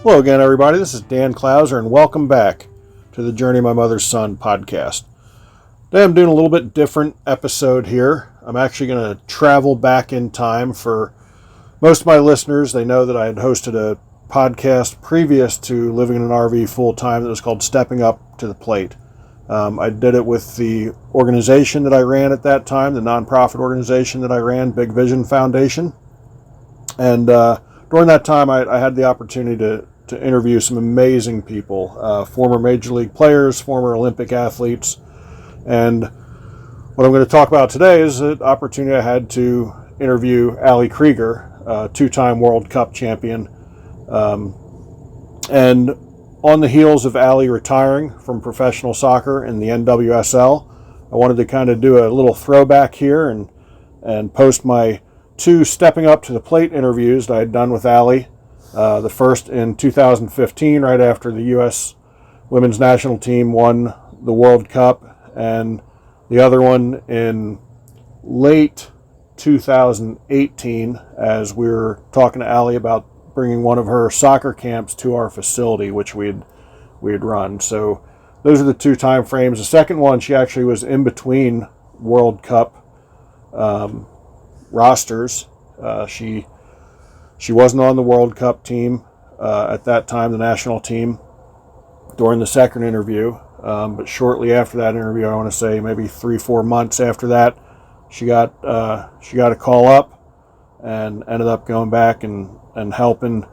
Hello again, everybody. This is Dan Clouser, and welcome back to the Journey of My Mother's Son podcast. Today I'm doing a little bit different episode here. I'm actually going to travel back in time. For most of my listeners, they know that I had hosted a podcast previous to living in an RV full-time that was called Stepping Up to the Plate. I did it with the organization that I ran at that time, the nonprofit organization that I ran, Big Vision Foundation. And during that time, I had the opportunity to interview some amazing people, former Major League players, former Olympic athletes. And what I'm going to talk about today is an opportunity I had to interview Ali Krieger, two-time World Cup champion. And on the heels of Ali retiring from professional soccer in the NWSL, I wanted to kind of do a little throwback here and post my two Stepping Up to the Plate interviews that I had done with Ali. The first in 2015, right after the U.S. women's national team won the World Cup, and the other one in late 2018, as we were talking to Ali about bringing one of her soccer camps to our facility, which we had run. So those are the two time frames. The second one, she actually was in between World Cup rosters. She wasn't on the World Cup team at that time, the national team, during the second interview. But shortly after that interview, I want to say maybe 3-4 months after that, she got a call up and ended up going back and helping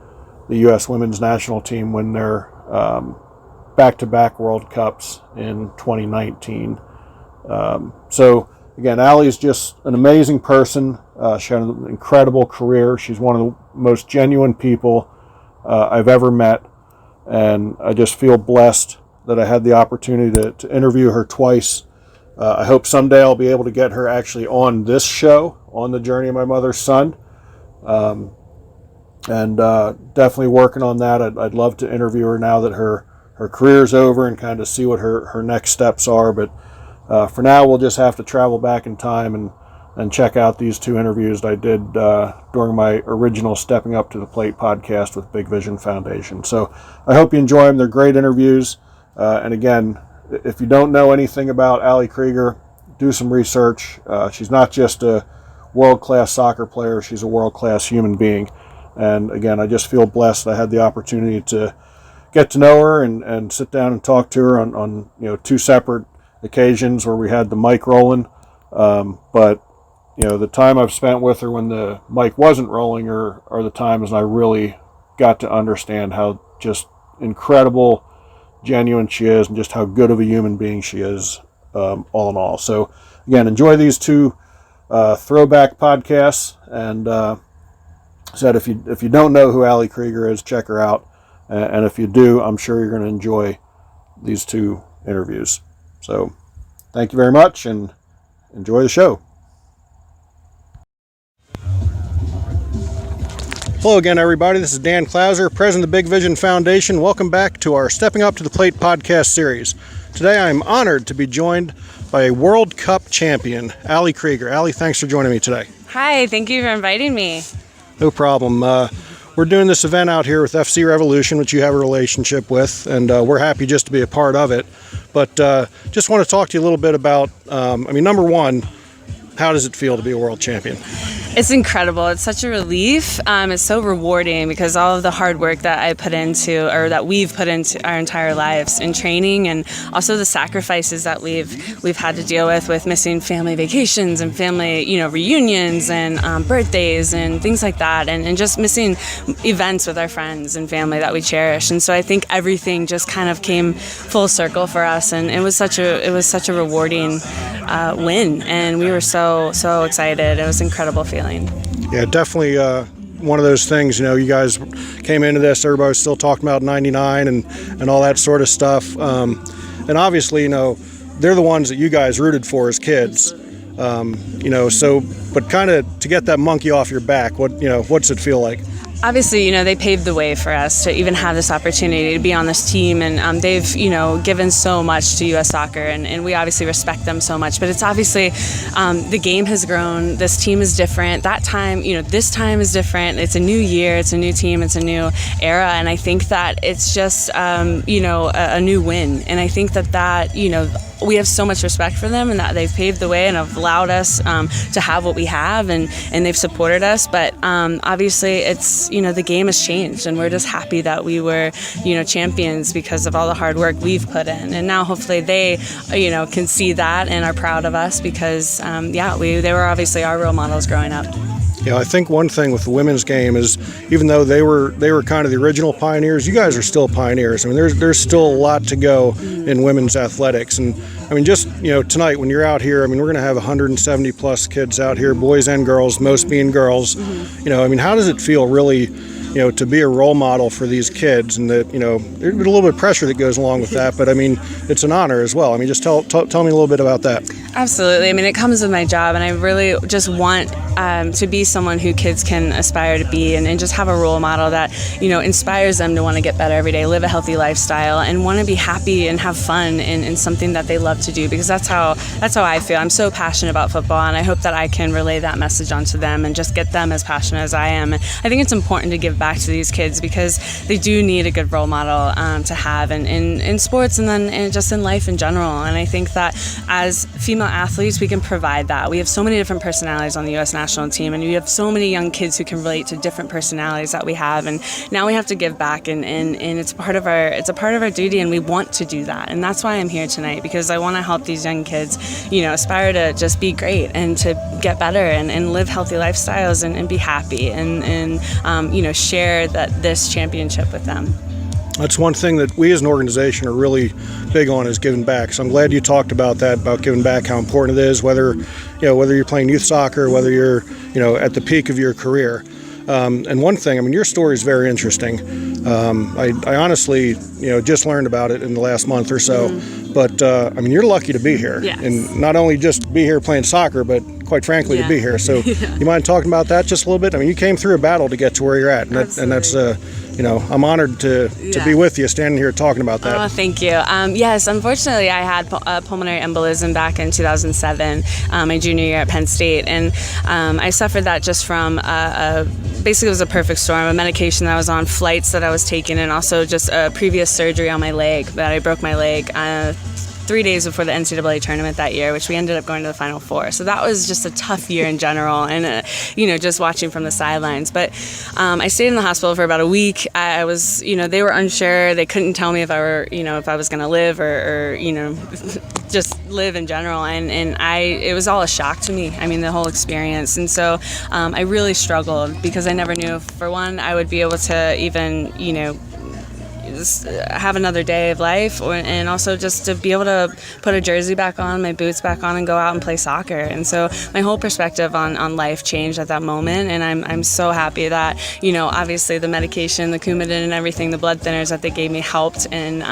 the U.S. women's national team win their back-to-back World Cups in 2019. So again, Ali is just an amazing person. She had an incredible career. She's one of the most genuine people I've ever met. And I just feel blessed that I had the opportunity to interview her twice. I hope someday I'll be able to get her actually on this show, on the Journey of My Mother's Son. And definitely working on that. I'd love to interview her now that her career's over and kind of see what her next steps are. But for now, we'll just have to travel back in time and check out these two interviews that I did during my original Stepping Up to the Plate podcast with Big Vision Foundation. So I hope you enjoy them. They're great interviews. And again, if you don't know anything about Ali Krieger, do some research. She's not just a world-class soccer player. She's a world-class human being. And again, I just feel blessed I had the opportunity to get to know her and sit down and talk to her on two separate occasions where we had the mic rolling. But the time I've spent with her when the mic wasn't rolling are the times I really got to understand how just incredible, genuine she is, and just how good of a human being she is, all in all. So again, enjoy these two throwback podcasts. And said if you don't know who Ali Krieger is, check her out. And if you do, I'm sure you're going to enjoy these two interviews. So thank you very much and enjoy the show. Hello again, everybody. This is Dan Clouser, president of the Big Vision Foundation. Welcome back to our Stepping Up to the Plate podcast series. Today I'm honored to be joined by a World Cup champion, Ali Krieger. Ali, thanks for joining me today. Hi, thank you for inviting me. No problem. We're doing this event out here with FC Revolution, which you have a relationship with, and we're happy just to be a part of it. But just want to talk to you a little bit about, number one, how does it feel to be a world champion? It's incredible. It's such a relief. It's so rewarding because all of the hard work that I put into, or that we've put into our entire lives in training, and also the sacrifices that we've had to deal with missing family vacations and family, reunions and birthdays and things like that, and just missing events with our friends and family that we cherish. And so I think everything just kind of came full circle for us, and it was such a rewarding win, and we were so excited. It was an incredible feeling. Yeah, definitely one of those things, you guys came into this, everybody was still talking about 99 and all that sort of stuff. And obviously, they're the ones that you guys rooted for as kids. But kind of to get that monkey off your back, what's it feel like? obviously, they paved the way for us to even have this opportunity to be on this team, and they've, given so much to U.S. Soccer, and we obviously respect them so much. But it's obviously the game has grown. This team is different. That time, this time is different. It's a new year. It's a new team. It's a new era, and I think that it's just, a new win. And I think that we have so much respect for them, and that they've paved the way and have allowed us to have what we have, and they've supported us. But obviously, it's the game has changed, and we're just happy that we were champions because of all the hard work we've put in. And now hopefully they can see that and are proud of us because they were obviously our role models growing up. I think one thing with the women's game is, even though they were kind of the original pioneers, you guys are still pioneers. I mean, there's still a lot to go in women's athletics. And I mean, just tonight when you're out here, I mean, we're going to have 170 plus kids out here, boys and girls, most being girls. I mean, how does it feel really, to be a role model for these kids? And that there's a little bit of pressure that goes along with that, but I mean, it's an honor as well. I mean, just tell me a little bit about that. Absolutely. I mean, it comes with my job, and I really just want to be someone who kids can aspire to be, and just have a role model that inspires them to want to get better every day, live a healthy lifestyle, and want to be happy and have fun in something that they love to do, because that's how I feel. I'm so passionate about football, and I hope that I can relay that message onto them and just get them as passionate as I am. And I think it's important to give back to these kids because they do need a good role model to have in sports and just in life in general. And I think that as female athletes, we can provide that. We have so many different personalities on the U.S. national team, and we have so many young kids who can relate to different personalities that we have. And now we have to give back, and it's a part of our duty, and we want to do that. And that's why I'm here tonight, because I want to help these young kids, aspire to just be great and to get better and live healthy lifestyles and be happy and share this championship with them. That's one thing that we as an organization are really big on, is giving back. So I'm glad you talked about that, about giving back, how important it is, whether you're playing youth soccer, whether you're at the peak of your career. And one thing, I mean, your story is very interesting. I honestly, just learned about it in the last month or so. But I mean, you're lucky to be here, yes. And not only just be here playing soccer, but quite frankly, to be here. So you mind talking about that just a little bit? I mean, you came through a battle to get to where you're at, and that's I'm honored to be with you, standing here talking about that. Oh, thank you. Yes, unfortunately, I had pulmonary embolism back in 2007, my junior year at Penn State, and I suffered that just from basically it was a perfect storm, a medication that I was on, flights that I was taking, and also just a previous surgery on my leg, that I broke my leg 3 days before the NCAA tournament that year, which we ended up going to the Final Four. So that was just a tough year in general, and just watching from the sidelines. But I stayed in the hospital for about a week. I was, they were unsure. They couldn't tell me if I was going to live or just live in general. And it was all a shock to me. I mean, the whole experience. And so I really struggled because I never knew if, for one, I would be able to even, have another day of life, and also just to be able to put a jersey back on, my boots back on, and go out and play soccer. And so my whole perspective on life changed at that moment, and I'm so happy that obviously the medication, the Coumadin and everything, the blood thinners that they gave me helped. And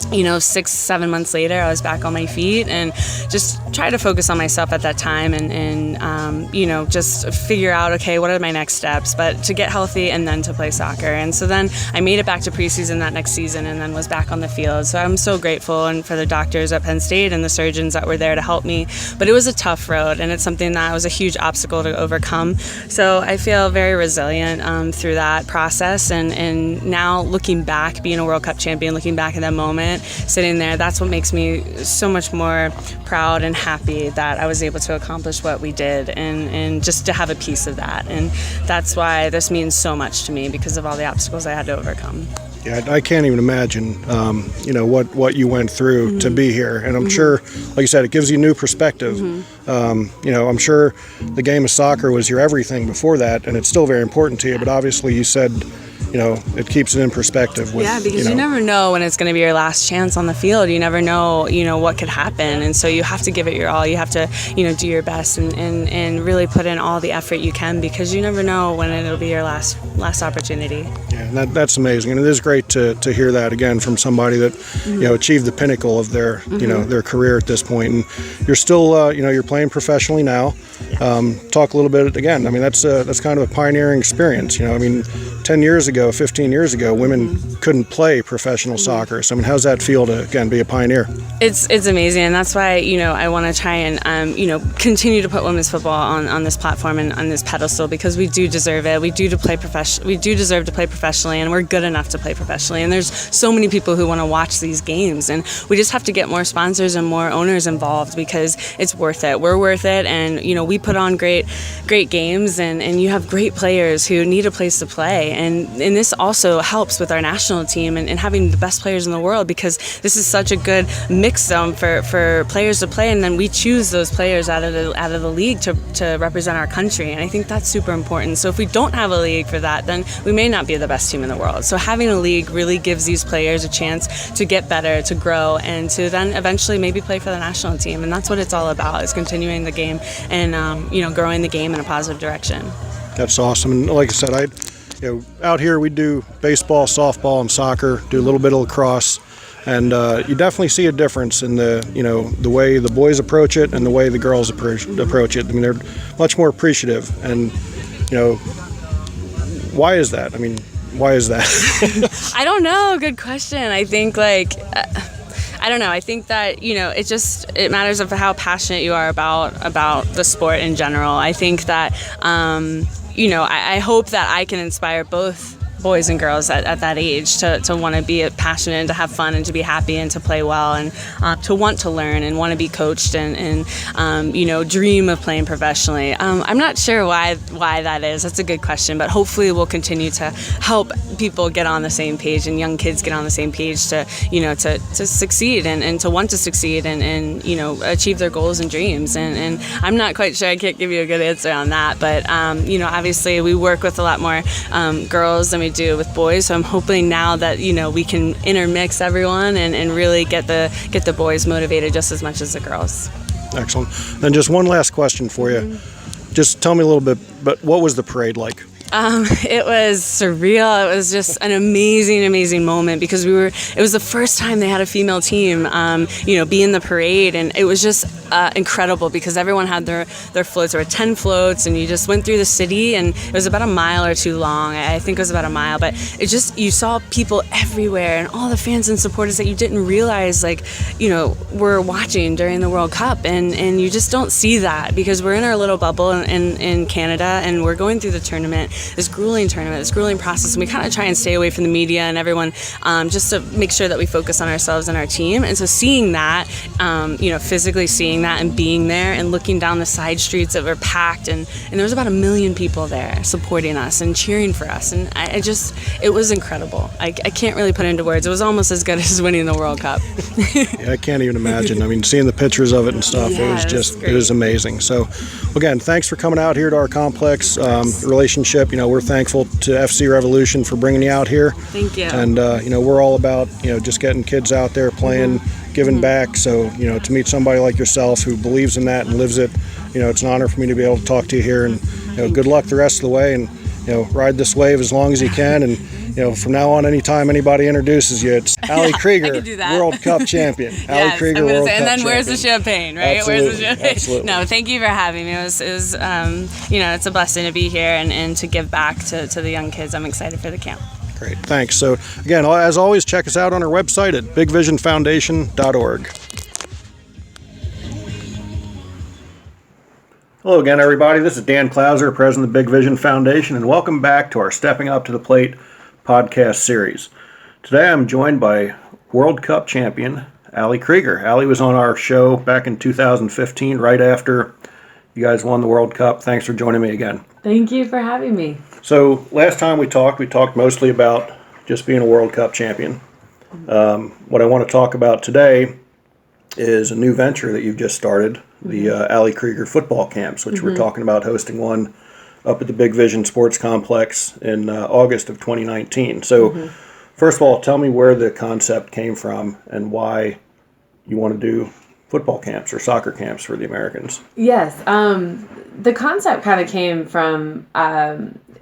6-7 months later, I was back on my feet and just try to focus on myself at that time and just figure out, okay, what are my next steps, but to get healthy and then to play soccer. And so then I made it back to preseason that next season and then was back on the field. So I'm so grateful and for the doctors at Penn State and the surgeons that were there to help me. But it was a tough road, and it's something that was a huge obstacle to overcome. So I feel very resilient through that process. And now looking back, being a World Cup champion, looking back at that moment, sitting there, that's what makes me so much more proud and happy that I was able to accomplish what we did and just to have a piece of that. And that's why this means so much to me, because of all the obstacles I had to overcome. Yeah, I can't even imagine, what you went through to be here. And I'm sure, like you said, it gives you new perspective. I'm sure the game of soccer was your everything before that, and it's still very important to you. But obviously you said, it keeps it in perspective. With, yeah, because you never know when it's going to be your last chance on the field. You never know, what could happen. And so you have to give it your all. You have to, do your best and really put in all the effort you can, because you never know when it'll be your last opportunity. Yeah, and that's amazing. And it is great to hear that again from somebody that, achieved the pinnacle of their, their career at this point. And you're still, you're playing professionally now. Talk a little bit again. I mean, that's kind of a pioneering experience. 10 years ago, 15 years ago, women couldn't play professional soccer. So, how's that feel to, again, be a pioneer? It's amazing, and that's why, I want to try and, continue to put women's football on this platform and on this pedestal, because we do deserve it. We do deserve to play professionally, and we're good enough to play professionally. And there's so many people who want to watch these games, and we just have to get more sponsors and more owners involved, because it's worth it. We're worth it, and, we put on great games, and you have great players who need a place to play. And this also helps with our national team and having the best players in the world, because this is such a good mix zone for players to play, and then we choose those players out of the league to represent our country. And I think that's super important. So if we don't have a league for that, then we may not be the best team in the world. So having a league really gives these players a chance to get better, to grow, and to then eventually maybe play for the national team. And that's what it's all about, is continuing the game and growing the game in a positive direction. That's awesome. And like I said, out here we do baseball, softball, and soccer. Do a little bit of lacrosse, and you definitely see a difference in the way the boys approach it and the way the girls approach it. They're much more appreciative, and why is that? Why is that? I don't know. Good question. I think I don't know. I think that, it matters of how passionate you are about the sport in general. I think that, I hope that I can inspire both boys and girls at that age to want to be passionate and to have fun and to be happy and to play well and to want to learn and want to be coached and dream of playing professionally. I'm not sure why that is. That's a good question, but hopefully we'll continue to help people get on the same page and young kids get on the same page to succeed and to want to succeed and achieve their goals and dreams. And I'm not quite sure. I can't give you a good answer on that, but obviously we work with a lot more girls than we do with boys, so I'm hoping now that we can intermix everyone and really get the boys motivated just as much as the girls. Excellent. Then just one last question for you. Just tell me a little bit, but what was the parade like? It was surreal. It was just an amazing moment, because it was the first time they had a female team, be in the parade, and it was just incredible, because everyone had their floats. There were 10 floats, and you just went through the city, and it was about a mile or two long. I think it was about a mile, but you saw people everywhere, and all the fans and supporters that you didn't realize, were watching during the World Cup, and you just don't see that, because we're in our little bubble in Canada, and we're going through the tournament. This grueling process, and we kind of try and stay away from the media and everyone, just to make sure that we focus on ourselves and our team. And so seeing that, physically seeing that and being there and looking down the side streets that were packed, and there was about 1 million people there supporting us and cheering for us, and it was incredible. I can't really put into words. It was almost as good as winning the World Cup. Yeah, I can't even imagine. Seeing the pictures of it and stuff, yeah, it was amazing. So, again, thanks for coming out here to our complex. Relationship. We're thankful to FC Revolution for bringing you out here. Thank you. And, we're all about, just getting kids out there playing, giving back. So, to meet somebody like yourself who believes in that and lives it, it's an honor for me to be able to talk to you here. And, good luck the rest of the way, and, ride this wave as long as you can. And, from now on, anytime anybody introduces you, it's Ali Krieger, World Cup champion. Yes, Ali Krieger, World Cup champion. And then where's the champagne, right? Absolutely, where's the champagne? Absolutely. No, thank you for having me. It was it's a blessing to be here and to give back to the young kids. I'm excited for the camp. Great, thanks. So, again, as always, check us out on our website at bigvisionfoundation.org. Hello again, everybody. This is Dan Clouser, president of the Big Vision Foundation, and welcome back to our Stepping Up to the Plate podcast series. Today I'm joined by World Cup champion Ali Krieger. Ali was on our show back in 2015, right after you guys won the World Cup. Thanks for joining me again. Thank you for having me. So last time we talked mostly about just being a World Cup champion. What I want to talk about today is a new venture that you've just started, the Ali Krieger football camps, which we're talking about hosting one up at the Big Vision Sports Complex in August of 2019. So, first of all, tell me where the concept came from and why you want to do football camps or soccer camps for the Americans. Yes. The concept kind of came from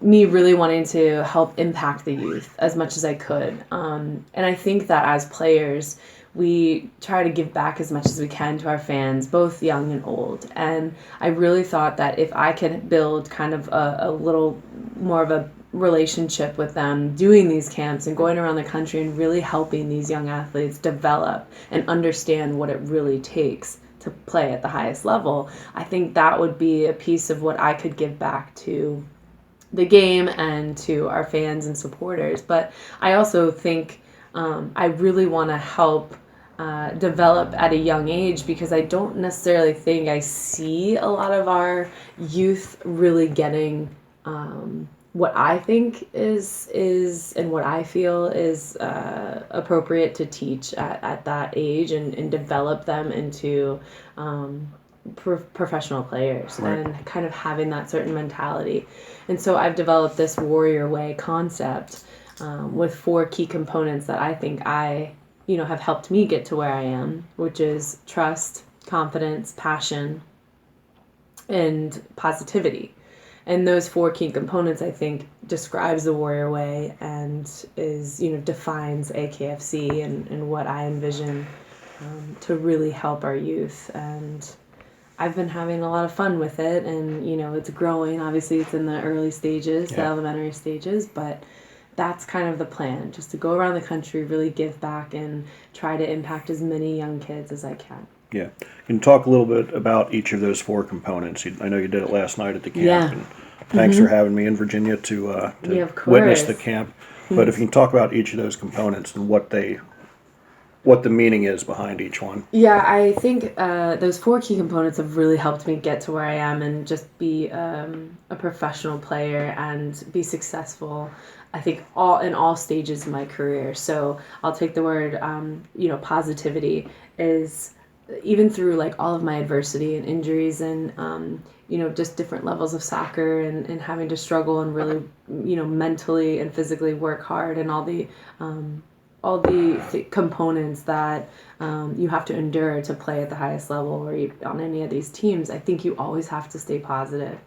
me really wanting to help impact the youth as much as I could. And I think that as players, we try to give back as much as we can to our fans, both young and old. And I really thought that if I could build kind of a little more of a relationship with them, doing these camps and going around the country and really helping these young athletes develop and understand what it really takes to play at the highest level, I think that would be a piece of what I could give back to the game and to our fans and supporters. But I also think I really want to help develop at a young age, because I don't necessarily think I see a lot of our youth really getting what I think is and what I feel is appropriate to teach at that age and develop them into professional players, right, and kind of having that certain mentality. And so I've developed this warrior way concept with 4 key components that I think have helped me get to where I am, which is trust, confidence, passion, and positivity. And those 4 key components, I think, describes the warrior way and defines AKFC and what I envision to really help our youth. And I've been having a lot of fun with it, and it's growing. Obviously, it's in the early stages, the elementary stages, but that's kind of the plan, just to go around the country, really give back, and try to impact as many young kids as I can. Yeah. Can you talk a little bit about each of those 4 components? I know you did it last night at the camp. Yeah. And thanks for having me in Virginia to of course. witness the camp. But if you can talk about each of those components and what the meaning is behind each one. Yeah, I think those 4 key components have really helped me get to where I am and just be a professional player and be successful, I think, in all stages of my career. So I'll take the word, positivity is, even through like all of my adversity and injuries and, just different levels of soccer and having to struggle and really, mentally and physically work hard, and all the components that you have to endure to play at the highest level or on any of these teams. I think you always have to stay positive.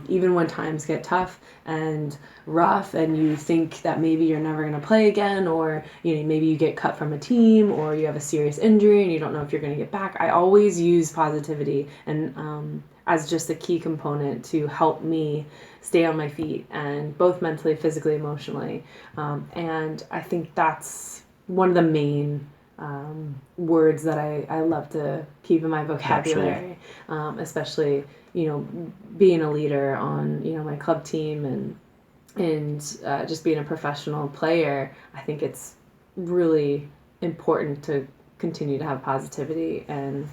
Even when times get tough and rough and you think that maybe you're never going to play again, or maybe you get cut from a team, or you have a serious injury and you don't know if you're going to get back, I always use positivity and as just a key component to help me stay on my feet, and both mentally, physically, emotionally. And I think that's one of the main words that I love to keep in my vocabulary, especially, being a leader on, my club team and just being a professional player. I think it's really important to continue to have positivity in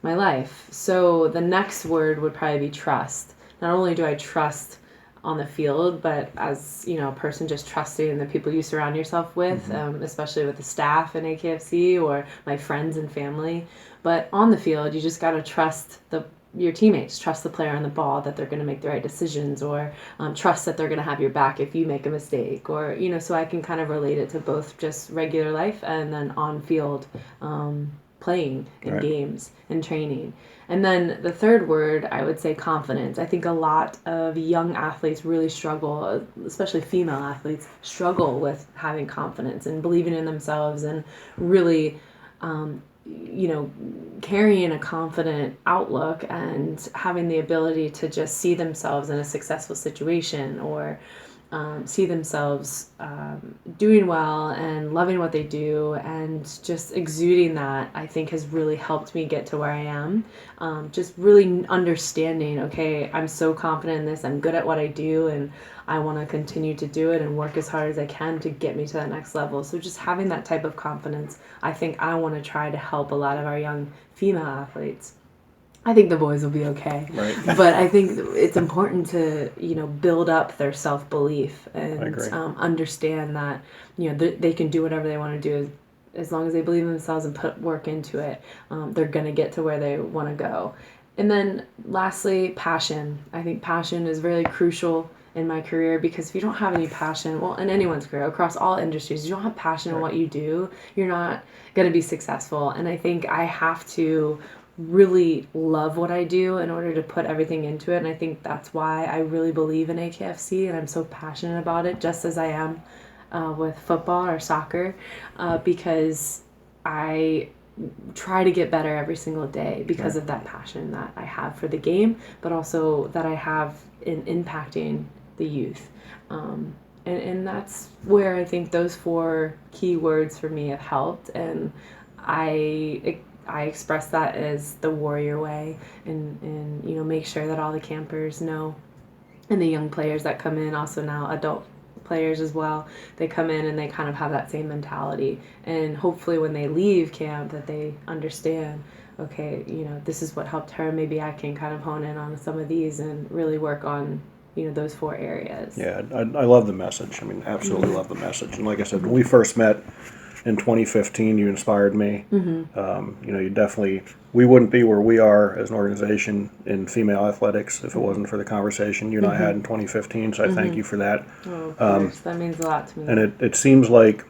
my life. So the next word would probably be trust. Not only do I trust on the field, but as a person, just trusting in the people you surround yourself with, especially with the staff in AKFC or my friends and family. But on the field, you just got to trust your teammates, trust the player on the ball that they're going to make the right decisions, or trust that they're going to have your back if you make a mistake, or so I can kind of relate it to both just regular life and then on field playing in games and training. And then the third word, I would say confidence. I think a lot of young athletes really struggle, especially female athletes, struggle with having confidence and believing in themselves and really, carrying a confident outlook and having the ability to just see themselves in a successful situation, or see themselves doing well and loving what they do, and just exuding that, I think, has really helped me get to where I am. Just really understanding, okay, I'm so confident in this, I'm good at what I do, and I want to continue to do it and work as hard as I can to get me to that next level. So just having that type of confidence, I think I want to try to help a lot of our young female athletes. I think the boys will be okay. Right. But I think it's important to, build up their self-belief and understand that, they can do whatever they want to do as long as they believe in themselves and put work into it. They're going to get to where they want to go. And then lastly, passion. I think passion is really crucial in my career, because if you don't have any passion, well, in anyone's career, across all industries, you don't have passion in what you do, you're not going to be successful. And I think I have to really love what I do in order to put everything into it. And I think that's why I really believe in AKFC, and I'm so passionate about it, just as I am with football or soccer, because I try to get better every single day because of that passion that I have for the game, but also that I have in impacting the youth. And that's where I think those 4 key words for me have helped. And I express that as the warrior way, and make sure that all the campers know, and the young players that come in, also now adult players as well, they come in and they kind of have that same mentality, and hopefully when they leave camp that they understand, okay, this is what helped her, maybe I can kind of hone in on some of these and really work on those 4 areas. Yeah, I love the message. I mean, absolutely love the message. And like I said, when we first met in 2015, you inspired me. You definitely, we wouldn't be where we are as an organization in female athletics if it wasn't for the conversation you and I had in 2015. So I thank you for that. Oh, of course. That means a lot to me. And it seems like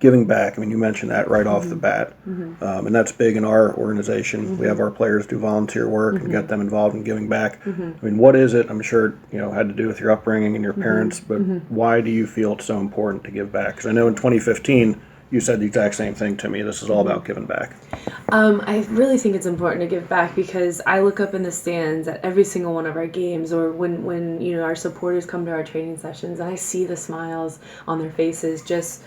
giving back. I mean, you mentioned that right off the bat, and that's big in our organization. We have our players do volunteer work and get them involved in giving back. I mean, what is it? I'm sure had to do with your upbringing and your parents, but why do you feel it's so important to give back? Because I know in 2015 you said the exact same thing to me. This is all about giving back. I really think it's important to give back, because I look up in the stands at every single one of our games, or when our supporters come to our training sessions, and I see the smiles on their faces, just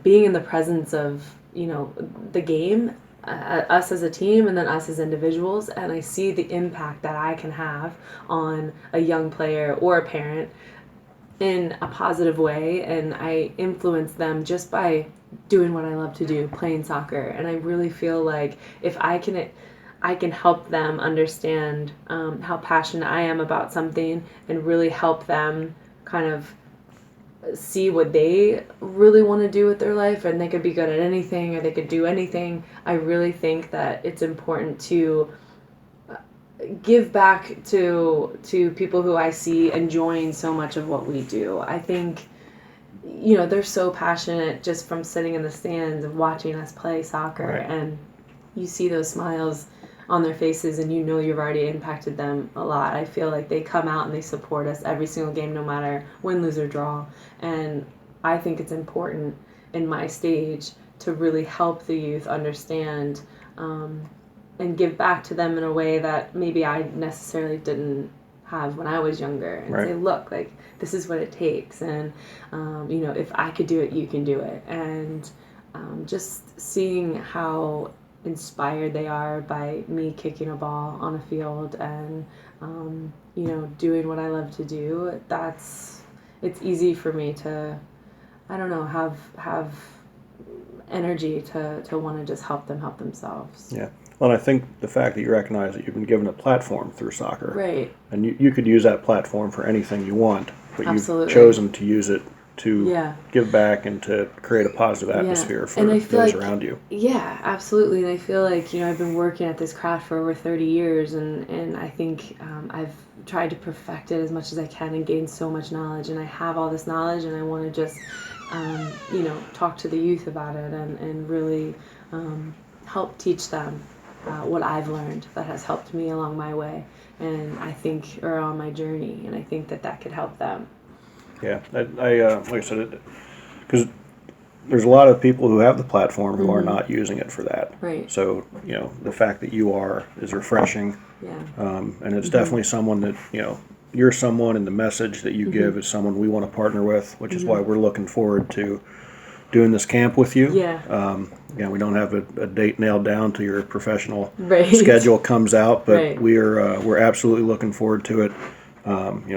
being in the presence of the game, us as a team and then us as individuals, and I see the impact that I can have on a young player or a parent in a positive way, and I influence them just by doing what I love to do, playing soccer. And I really feel like if I can help them understand how passionate I am about something, and really help them kind of see what they really want to do with their life, and they could be good at anything or they could do anything. I really think that it's important to give back to people who I see enjoying so much of what we do. I think they're so passionate just from sitting in the stands and watching us play soccer, Right. and you see those smiles on their faces, and you've already impacted them a lot. I feel like they come out and they support us every single game, no matter win, lose, or draw. And I think it's important in my stage to really help the youth understand and give back to them in a way that maybe I necessarily didn't have when I was younger, and Right. say, look, like, this is what it takes, and if I could do it, you can do it. And just seeing how inspired they are by me kicking a ball on a field, and doing what I love to do, it's easy for me to, I don't know, have energy to want to just help them help themselves. Yeah. Well, and I think the fact that you recognize that you've been given a platform through soccer, Right. and you could use that platform for anything you want, but Absolutely. you've chosen to use it to Yeah. give back and to create a positive atmosphere for And I feel those like, around you. Yeah, absolutely. And I feel like, I've been working at this craft for over 30 years, and I think I've tried to perfect it as much as I can and gain so much knowledge. And I have all this knowledge, and I want to just, talk to the youth about it, and really help teach them what I've learned that has helped me along my way, and I think, or on my journey, and I think that could help them. Yeah, I like I said, because there's a lot of people who have the platform who are not using it for that. Right. So the fact that you are is refreshing, Yeah. and it's definitely someone that you're someone, and the message that you give is someone we want to partner with, which is why we're looking forward to doing this camp with you. Yeah. We don't have a date nailed down till your professional Right. schedule comes out, but Right. we're absolutely looking forward to it.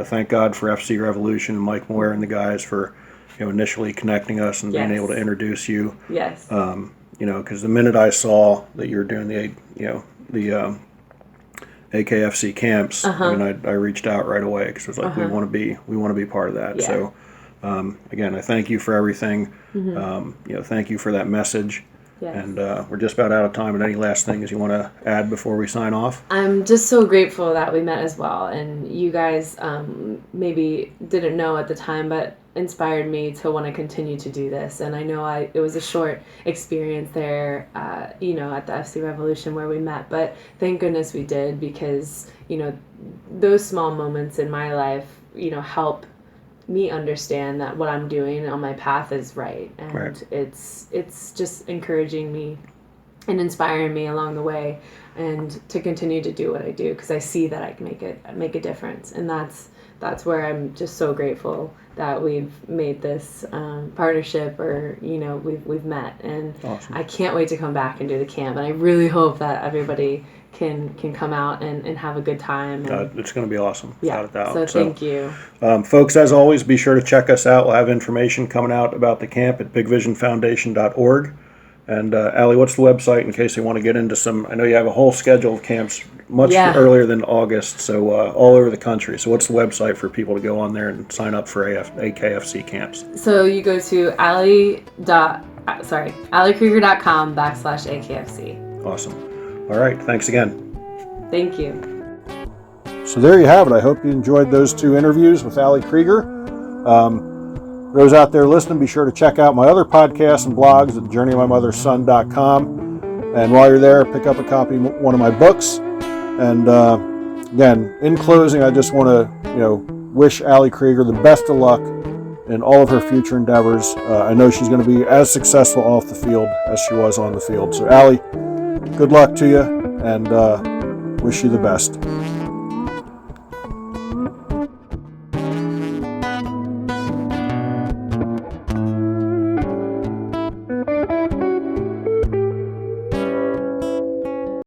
Thank God for FC Revolution and Mike Moyer and the guys for initially connecting us and being Yes. able to introduce you. Yes. Because the minute I saw that you were doing the AKFC camps, I mean, I reached out right away because I was like, we want to be part of that. Yeah. So again, I thank you for everything. Thank you for that message. Yes. And we're just about out of time. But any last things you want to add before we sign off? I'm just so grateful that we met as well. And you guys maybe didn't know at the time, but inspired me to want to continue to do this. And I know it was a short experience there, at the FC Revolution where we met. But thank goodness we did, because, those small moments in my life, help me understand that what I'm doing on my path is right. And right. It's just encouraging me and inspiring me along the way, and to continue to do what I do, because I see that I can make a difference. And that's where I'm just so grateful that we've made this partnership, or we've met. And awesome. I can't wait to come back and do the camp, and I really hope that everybody can come out and have a good time. And, it's going to be awesome, yeah, without a doubt. So thank you. Folks, as always, be sure to check us out. We'll have information coming out about the camp at bigvisionfoundation.org. And Ali, what's the website in case they want to get into some? I know you have a whole schedule of camps much earlier than August, so all over the country. So what's the website for people to go on there and sign up for AKFC camps? So you go to alikrieger.com/AKFC. Awesome. All right. Thanks again. Thank you. So there you have it. I hope you enjoyed those two interviews with Ali Krieger. Those out there listening, be sure to check out my other podcasts and blogs at journeymymotherson.com. And while you're there, pick up a copy of one of my books. And again, in closing, I just want to wish Ali Krieger the best of luck in all of her future endeavors. I know she's going to be as successful off the field as she was on the field. So Ali, good luck to you, and wish you the best.